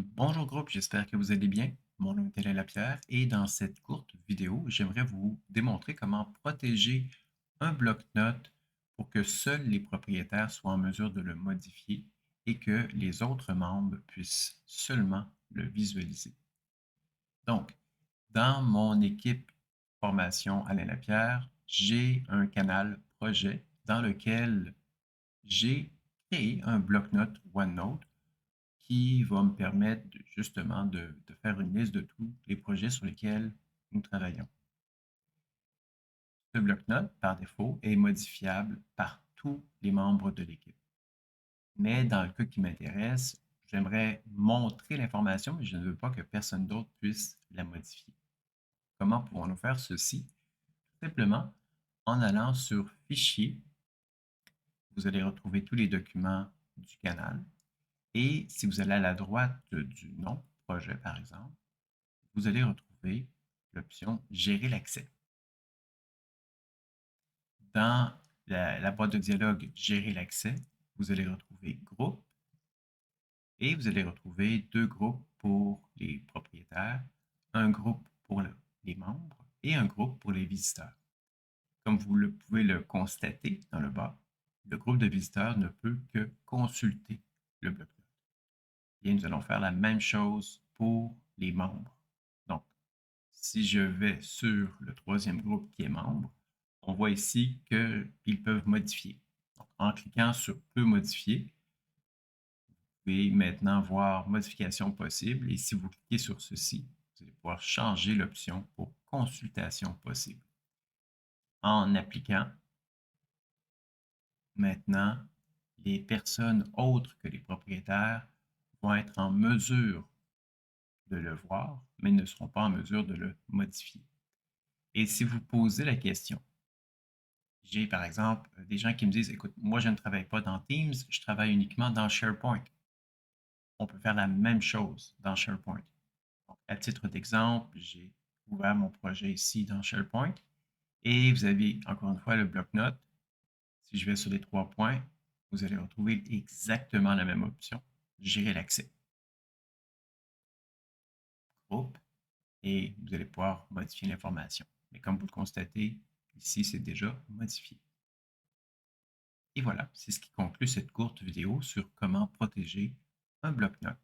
Bonjour groupe, j'espère que vous allez bien. Mon nom est Alain Lapierre et dans cette courte vidéo, j'aimerais vous démontrer comment protéger un bloc-notes pour que seuls les propriétaires soient en mesure de le modifier et que les autres membres puissent seulement le visualiser. Donc, dans mon équipe formation Alain Lapierre, j'ai un canal projet dans lequel j'ai créé un bloc-notes OneNote qui va me permettre justement de faire une liste de tous les projets sur lesquels nous travaillons. Ce bloc-notes, par défaut, est modifiable par tous les membres de l'équipe. Mais dans le cas qui m'intéresse, j'aimerais montrer l'information, mais je ne veux pas que personne d'autre puisse la modifier. Comment pouvons-nous faire ceci? Tout simplement en allant sur Fichier, vous allez retrouver tous les documents du canal. Et si vous allez à la droite du nom, projet par exemple, vous allez retrouver l'option Gérer l'accès. Dans la boîte de dialogue Gérer l'accès, vous allez retrouver Groupe et vous allez retrouver deux groupes pour les propriétaires, un groupe pour les membres et un groupe pour les visiteurs. Comme vous pouvez le constater dans le bas, le groupe de visiteurs ne peut que consulter le bloc-notes. Bien, nous allons faire la même chose pour les membres. Donc, si je vais sur le troisième groupe qui est membre, on voit ici qu'ils peuvent modifier. Donc, en cliquant sur Peut modifier, vous pouvez maintenant voir Modification possible et si vous cliquez sur ceci, vous allez pouvoir changer l'option pour Consultation possible. En appliquant, maintenant, les personnes autres que les propriétaires vont être en mesure de le voir, mais ne seront pas en mesure de le modifier. Et si vous posez la question, j'ai par exemple des gens qui me disent, écoute, moi je ne travaille pas dans Teams, je travaille uniquement dans SharePoint. On peut faire la même chose dans SharePoint. Donc, à titre d'exemple, j'ai ouvert mon projet ici dans SharePoint et vous avez encore une fois le bloc-notes. Si je vais sur les trois points, vous allez retrouver exactement la même option, gérer l'accès, groupe, et vous allez pouvoir modifier l'information. Mais comme vous le constatez, ici, c'est déjà modifié. Et voilà, c'est ce qui conclut cette courte vidéo sur comment protéger un bloc-notes.